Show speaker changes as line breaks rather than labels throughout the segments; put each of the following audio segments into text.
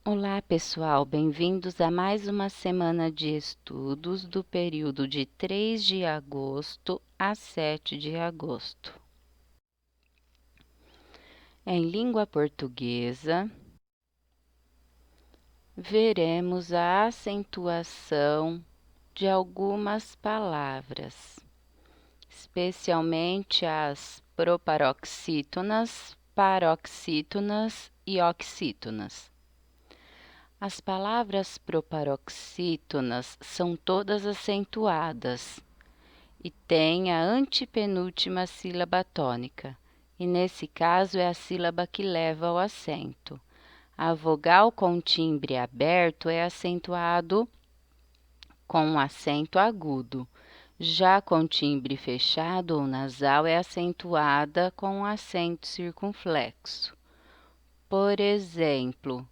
Olá, pessoal, bem-vindos a mais uma semana de estudos do período de 3 de agosto a 7 de agosto. Em língua portuguesa, veremos a acentuação de algumas palavras, especialmente as proparoxítonas, paroxítonas e oxítonas. As palavras proparoxítonas são todas acentuadas e têm a antepenúltima sílaba tônica, e nesse caso é a sílaba que leva ao acento. A vogal com timbre aberto é acentuado com um acento agudo, já com timbre fechado ou nasal é acentuada com um acento circunflexo. Por exemplo,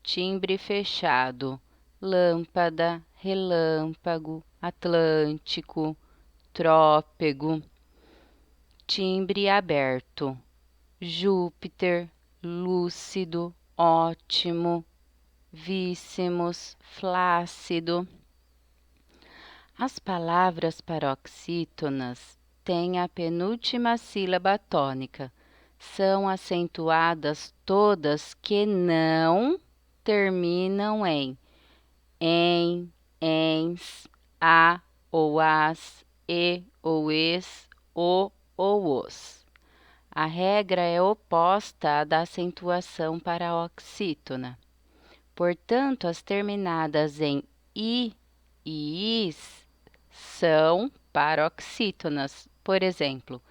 timbre fechado: lâmpada, relâmpago, Atlântico, trópego. Timbre aberto: Júpiter, lúcido, ótimo, víssimos, flácido. As palavras paroxítonas têm a penúltima sílaba tônica. São acentuadas todas que não terminam em, ens, a ou as, e ou es, o ou os. A regra é oposta à da acentuação para a oxítona. Portanto, as terminadas em i e is são paroxítonas. Por exemplo,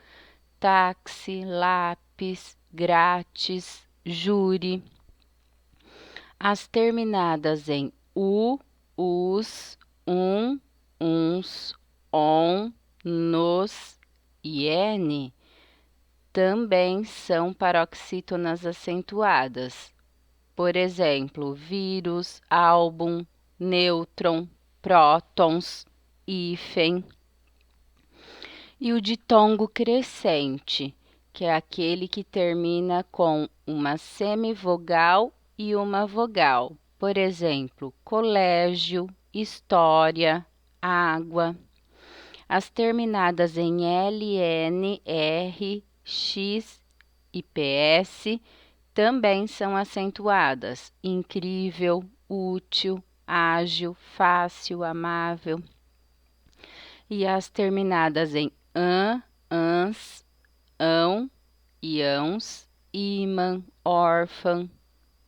táxi, lápis, grátis, júri. As terminadas em u, us, uns, on, nos e n também são paroxítonas acentuadas. Por exemplo, vírus, álbum, nêutron, prótons, hífen. E o ditongo crescente, que é aquele que termina com uma semivogal e uma vogal. Por exemplo, colégio, história, água. As terminadas em L, N, R, X e PS também são acentuadas: incrível, útil, ágil, fácil, amável. E as terminadas em ans, ão, iãos, ímã, órfã,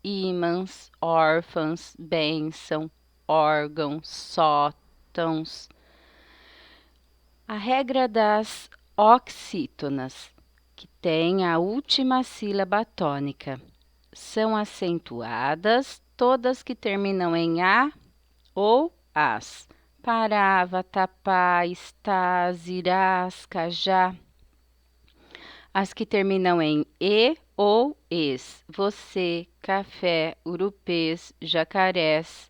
ímãs, órfãs, bênção, órgão, sótãos. A regra das oxítonas, que tem a última sílaba tônica, são acentuadas todas que terminam em a ou as. Parava, tapá, estás, irás, cajá. As que terminam em e ou es. Você, café, urupês, jacarés.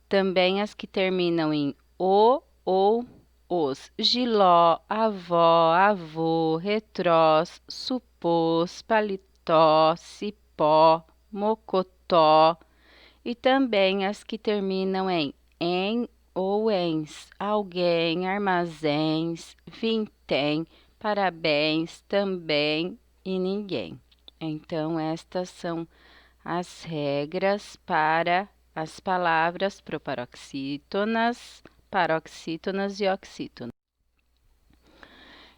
Também as que terminam em o ou os. Giló, avó, avô, retrós, supôs, paletó, cipó, mocotó. E também as que terminam em ou ens, alguém, armazéns, vintém, parabéns, também e ninguém. Então, estas são as regras para as palavras proparoxítonas, paroxítonas e oxítonas.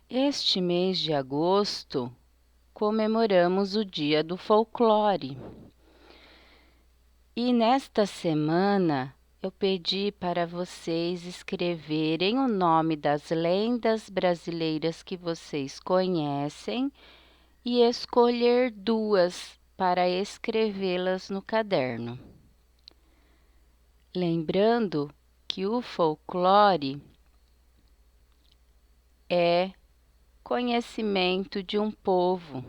Este mês de agosto, comemoramos o Dia do Folclore. E nesta semana, eu pedi para vocês escreverem o nome das lendas brasileiras que vocês conhecem e escolher duas para escrevê-las no caderno. Lembrando que o folclore é conhecimento de um povo.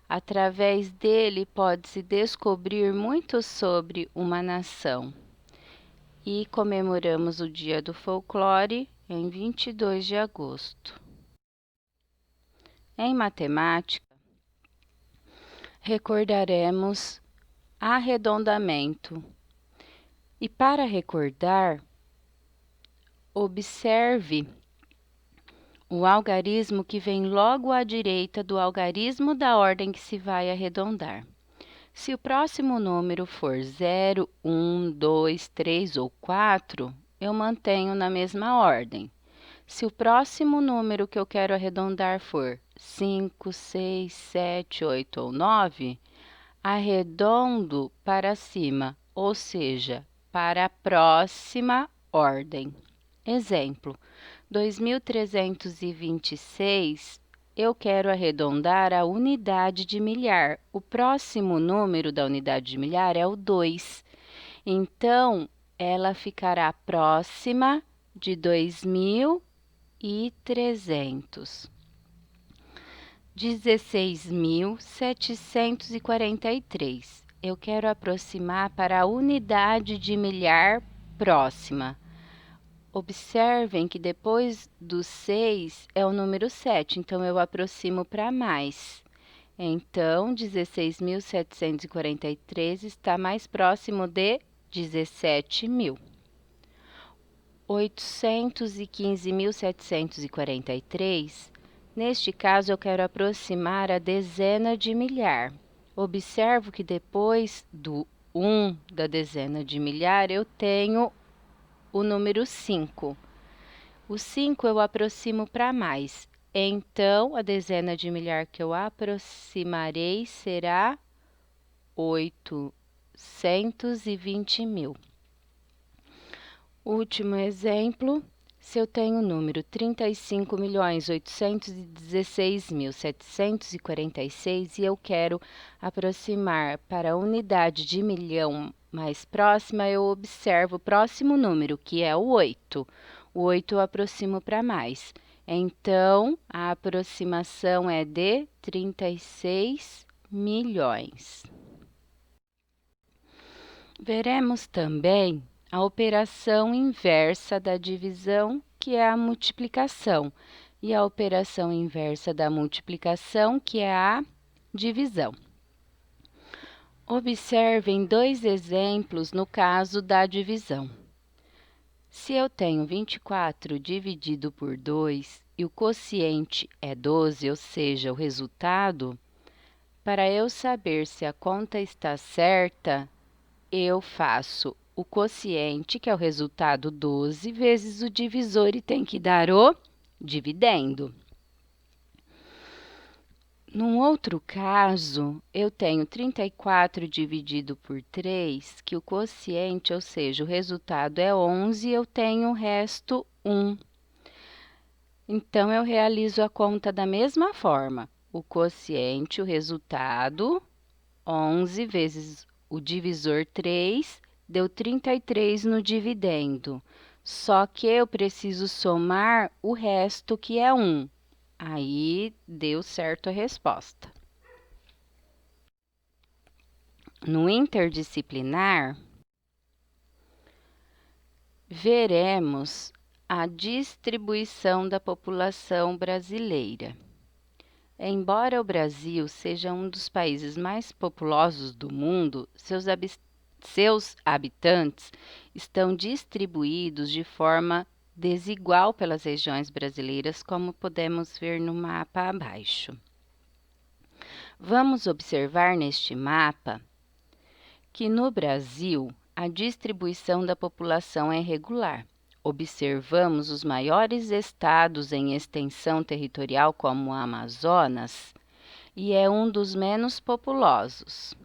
Através dele pode-se descobrir muito sobre uma nação. E comemoramos o Dia do Folclore em 22 de agosto. Em matemática, recordaremos arredondamento. E para recordar, observe o algarismo que vem logo à direita do algarismo da ordem que se vai arredondar. Se o próximo número for 0, 1, 2, 3 ou 4, eu mantenho na mesma ordem. Se o próximo número que eu quero arredondar for 5, 6, 7, 8 ou 9, arredondo para cima, ou seja, para a próxima ordem. Exemplo, 2326, eu quero arredondar a unidade de milhar. O próximo número da unidade de milhar é o 2. Então, ela ficará próxima de 2300. 16.743. Eu quero aproximar para a unidade de milhar próxima. Observem que depois do 6 é o número 7, então eu aproximo para mais. Então, 16.743 está mais próximo de 17.000. 815.743, neste caso eu quero aproximar a dezena de milhar. Observo que depois do 1 da dezena de milhar eu tenho o número 5. O 5 eu aproximo para mais. Então, a dezena de milhar que eu aproximarei será 820.000. Último exemplo, se eu tenho o número 35.816.746 e eu quero aproximar para a unidade de milhão mais próxima, eu observo o próximo número, que é o 8. O 8 eu aproximo para mais. Então, a aproximação é de 36 milhões. Veremos também a operação inversa da divisão, que é a multiplicação, e a operação inversa da multiplicação, que é a divisão. Observem dois exemplos no caso da divisão. Se eu tenho 24 dividido por 2 e o quociente é 12, ou seja, o resultado, para eu saber se a conta está certa, eu faço o quociente, que é o resultado 12, vezes o divisor e tem que dar o dividendo. Num outro caso, eu tenho 34 dividido por 3, que o quociente, ou seja, o resultado é 11 e eu tenho o resto 1. Então, eu realizo a conta da mesma forma. O quociente, o resultado, 11 vezes o divisor 3, deu 33 no dividendo. Só que eu preciso somar o resto, que é 1. Aí, deu certo a resposta. No interdisciplinar, veremos a distribuição da população brasileira. Embora o Brasil seja um dos países mais populosos do mundo, seus habitantes estão distribuídos de forma desigual pelas regiões brasileiras, como podemos ver no mapa abaixo. Vamos observar neste mapa que no Brasil a distribuição da população é irregular. Observamos os maiores estados em extensão territorial, como o Amazonas, e é um dos menos populosos.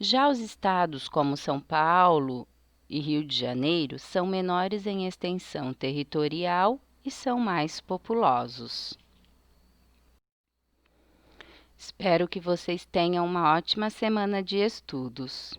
Já os estados como São Paulo e Rio de Janeiro são menores em extensão territorial e são mais populosos. Espero que vocês tenham uma ótima semana de estudos.